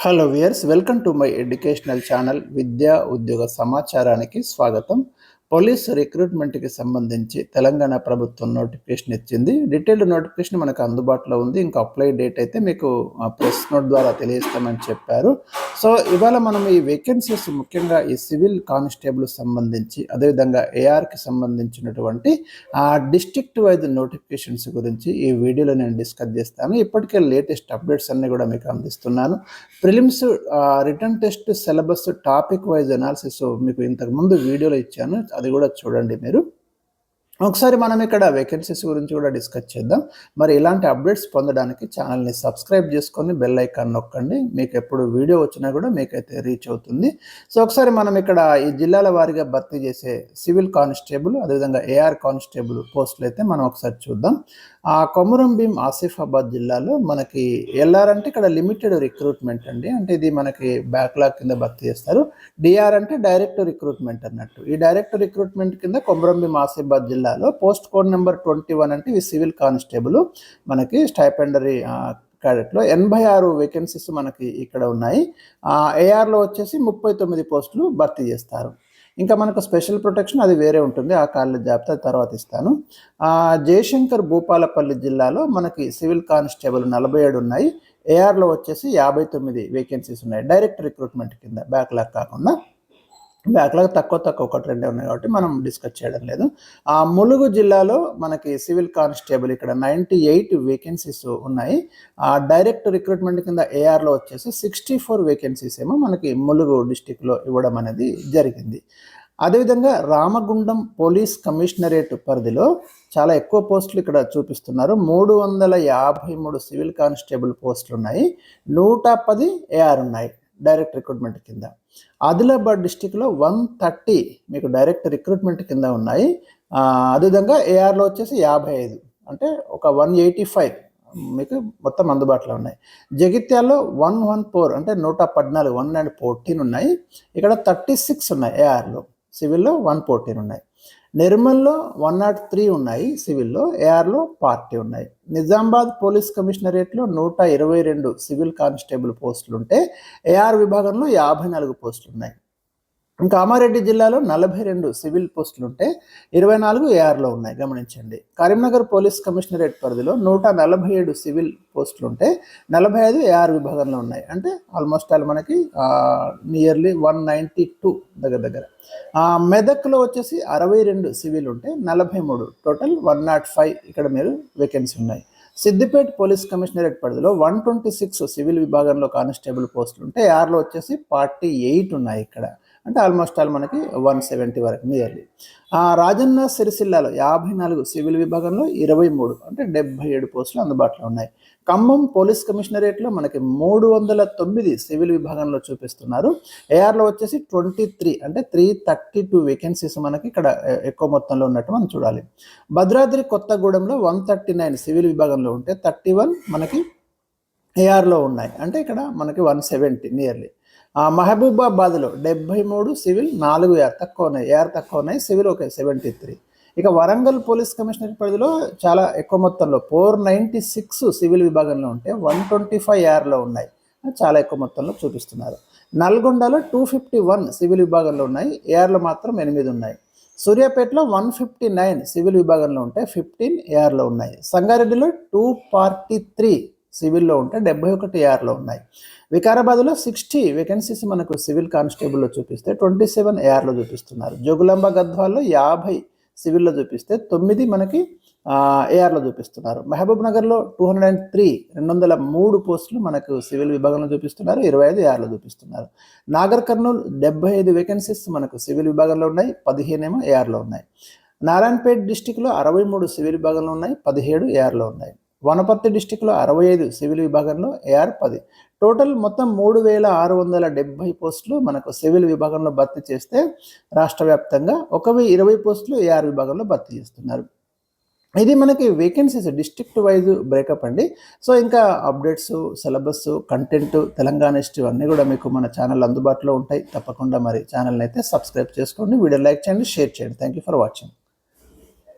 Hello viewers, welcome to my educational channel విద్యా ఉద్యోగ సమాచారానికి స్వాగతం. పోలీస్ రిక్రూట్మెంట్కి సంబంధించి తెలంగాణ ప్రభుత్వం నోటిఫికేషన్ ఇచ్చింది. డీటెయిల్డ్ నోటిఫికేషన్ మనకు అందుబాటులో ఉంది. ఇంకా అప్లై డేట్ అయితే మీకు ప్రెస్ నోట్ ద్వారా తెలియజేస్తామని చెప్పారు. సో ఇవాళ మనం ఈ వేకెన్సీస్ ముఖ్యంగా ఈ సివిల్ కానిస్టేబుల్ సంబంధించి, అదేవిధంగా ఏఆర్కి సంబంధించినటువంటి డిస్ట్రిక్ట్ వైజ్ నోటిఫికేషన్స్ గురించి ఈ వీడియోలో నేను డిస్కస్ చేస్తాను. ఇప్పటికే లేటెస్ట్ అప్డేట్స్ అన్ని కూడా మీకు అందిస్తున్నాను. Prelims return test syllabus topic wise analysis మీకు ఇంతకుముందు వీడియోలో ఇచ్చాను, అది కూడా చూడండి మీరు. ఒకసారి మనం ఇక్కడ వేకెన్సీస్ గురించి కూడా డిస్కస్ చేద్దాం. మరి ఇలాంటి అప్డేట్స్ పొందడానికి ఛానల్ని సబ్స్క్రైబ్ చేసుకొని బెల్ ఐకాన్ నొక్కండి. మీకు ఎప్పుడు వీడియో వచ్చినా కూడా మీకైతే రీచ్ అవుతుంది. సో ఒకసారి మనం ఇక్కడ ఈ జిల్లాల వారీగా భర్తీ చేసే సివిల్ కానిస్టేబుల్, అదేవిధంగా ఏఆర్ కానిస్టేబుల్ పోస్టులు అయితే మనం ఒకసారి చూద్దాం. కొమురం భీం ఆసిఫాబాద్ జిల్లాలో మనకి ఎల్ఆర్ అంటే ఇక్కడ లిమిటెడ్ రిక్రూట్మెంట్ అండి, అంటే ఇది మనకి బ్యాక్లాగ్ కింద భర్తీ చేస్తారు. డిఆర్ అంటే డైరెక్ట్ రిక్రూట్మెంట్ అన్నట్టు. ఈ డైరెక్ట్ రిక్రూట్మెంట్ కింద కొమురం భీం ఆసిఫాబాద్ జిల్లాలో పోస్ట్ కోడ్ నెంబర్ 21 అంటే ఇవి సివిల్ కానిస్టేబుల్ మనకి స్టైపెండరీ క్యాడెట్లో 86 వేకెన్సీస్ మనకి ఇక్కడ ఉన్నాయి. ఏఆర్లో వచ్చేసి 39 పోస్టులు భర్తీ చేస్తారు. ఇంకా మనకు స్పెషల్ ప్రొటెక్షన్ అది వేరే ఉంటుంది, ఆ కాలేజ్ జాబితా తర్వాత ఇస్తాను. జయశంకర్ భూపాలపల్లి జిల్లాలో మనకి సివిల్ కానిస్టేబుల్ 47 ఉన్నాయి. ఏఆర్లో వచ్చేసి 59 వేకెన్సీస్ ఉన్నాయి, డైరెక్ట్ రిక్రూట్మెంట్ కింద, బ్యాక్లాగ్ కాకుండా. బ్యాక్లాగ్ తక్కువ ఒకటి రెండే ఉన్నాయి కాబట్టి మనం డిస్కస్ చేయడం లేదు. ములుగు జిల్లాలో మనకి సివిల్ కానిస్టేబుల్ ఇక్కడ 98 వేకెన్సీస్ ఉన్నాయి. డైరెక్ట్ రిక్రూట్మెంట్ కింద ఏఆర్లో వచ్చేసి 64 వేకెన్సీస్ ఏమో మనకి ములుగు డిస్టిక్లో ఇవ్వడం అనేది జరిగింది. అదేవిధంగా రామగుండం పోలీస్ కమిషనరేట్ పరిధిలో చాలా ఎక్కువ పోస్టులు ఇక్కడ చూపిస్తున్నారు. 353 సివిల్ కానిస్టేబుల్ పోస్టులు ఉన్నాయి, 110 ఏఆర్ ఉన్నాయి డైరెక్ట్ రిక్రూట్మెంట్ కింద. ఆదిలాబాద్ డిస్టిక్లో 130 మీకు డైరెక్ట్ రిక్రూట్మెంట్ కింద ఉన్నాయి. అదేవిధంగా ఏఆర్లో వచ్చేసి 55 అంటే ఒక 185 మీకు మొత్తం అందుబాటులో ఉన్నాయి. జగిత్యాల్లో 114 అంటే 114 114 ఉన్నాయి. ఇక్కడ 36 ఉన్నాయి ఏఆర్లో, సివిల్లో 114 ఉన్నాయి. నిర్మల్లో 103 ఉన్నాయి సివిల్లో, ఏఆర్లో 40 ఉన్నాయి. నిజామాబాద్ పోలీస్ కమిషనరేట్లో 122 సివిల్ కానిస్టేబుల్ పోస్టులు ఉంటే ఏఆర్ విభాగంలో 54 పోస్టులు ఉన్నాయి. ఇంకా కామారెడ్డి జిల్లాలో 42 సివిల్ పోస్టులు ఉంటే 24 ఏఆర్లో ఉన్నాయి, గమనించండి. కరీంనగర్ పోలీస్ కమిషనరేట్ పరిధిలో 147 సివిల్ పోస్టులు ఉంటే 45 ఏఆర్ విభాగంలో ఉన్నాయి, అంటే ఆల్మోస్ట్ ఆల్ మనకి నియర్లీ 192 దగ్గర. మెదక్లో వచ్చేసి 62 సివిల్ ఉంటే 43, టోటల్ 105 ఇక్కడ మీరు వేకెన్సీ ఉన్నాయి. సిద్దిపేట పోలీస్ కమిషనరేట్ పరిధిలో 126 సివిల్ విభాగంలో కానిస్టేబుల్ పోస్టులు ఉంటే ఏఆర్లో వచ్చేసి 48 ఉన్నాయి ఇక్కడ, అంటే ఆల్మోస్ట్ ఆల్ మనకి 170 వరకు నియర్లీ. రాజన్న సిరిసిల్లాలో 54 సివిల్ విభాగంలో 23 అంటే 77 పోస్టులు అందుబాటులో ఉన్నాయి. ఖమ్మం పోలీస్ కమిషనరేట్లో మనకి 309 సివిల్ విభాగంలో చూపిస్తున్నారు. ఏఆర్లో వచ్చేసి 23 అంటే 332 వేకెన్సీస్ మనకి ఇక్కడ ఎక్కువ మొత్తంలో ఉన్నట్టు మనం చూడాలి. భద్రాద్రి కొత్తగూడెంలో 139 సివిల్ విభాగంలో ఉంటే 31 మనకి ఏఆర్లో ఉన్నాయి, అంటే ఇక్కడ మనకి 170 నియర్లీ. మహబూబాబాద్లో 73 సివిల్, 4 ఏఆర్ తక్కువ ఉన్నాయి, ఏఆర్ తక్కువ ఉన్నాయి, సివిల్ ఓకే 73. ఇక వరంగల్ పోలీస్ కమిషనరేట్ పరిధిలో చాలా ఎక్కువ మొత్తంలో 496 సివిల్ విభాగంలో ఉంటే 125 ఏఆర్లో ఉన్నాయి, చాలా ఎక్కువ మొత్తంలో చూపిస్తున్నారు. నల్గొండలో 251 సివిల్ విభాగంలో ఉన్నాయి, ఏఆర్లో మాత్రం 8 ఉన్నాయి. సూర్యాపేటలో 159 సివిల్ విభాగంలో ఉంటే 15 ఏఆర్లో ఉన్నాయి. సంగారెడ్డిలో 243 సివిల్లో ఉంటే 71 ఏఆర్లో ఉన్నాయి. వికారాబాద్లో 60 వేకెన్సీస్ మనకు సివిల్ కానిస్టేబుల్లో చూపిస్తే 27 ఏఆర్లో చూపిస్తున్నారు. జోగులాంబ గద్వాల్లో 50 సివిల్లో చూపిస్తే 9 మనకి ఏఆర్లో చూపిస్తున్నారు. మహబూబ్ నగర్లో 203 పోస్టులు మనకు సివిల్ విభాగంలో చూపిస్తున్నారు, 25 ఏఆర్లో చూపిస్తున్నారు. నాగర్ కర్నూల్ 75 వేకెన్సీస్ మనకు సివిల్ విభాగంలో ఉన్నాయి, 15 ఏమో ఏఆర్లో ఉన్నాయి. నారాయణపేట డిస్టిక్లో 63 సివిల్ విభాగంలో ఉన్నాయి, 17 ఏఆర్లో ఉన్నాయి. వనపర్తి డిస్టిక్లో 65 సివిల్ విభాగంలో ఏఆర్ 10. టోటల్ మొత్తం 3670 పోస్టులు మనకు సివిల్ విభాగంలో భర్తీ చేస్తే రాష్ట్ర వ్యాప్తంగా 1020 పోస్టులు ఏఆర్ విభాగంలో భర్తీ చేస్తున్నారు. ఇది మనకి వేకెన్సీస్ డిస్ట్రిక్ట్ వైజ్ బ్రేకప్ అండి. సో ఇంకా updates, syllabus, content, Telangana history అన్నీ కూడా మీకు మన ఛానల్ అందుబాటులో ఉంటాయి. తప్పకుండా మరి ఛానల్ని అయితే సబ్స్క్రైబ్ చేసుకోండి, వీడియో లైక్ చేయండి, షేర్ చేయండి. Thank you for watching.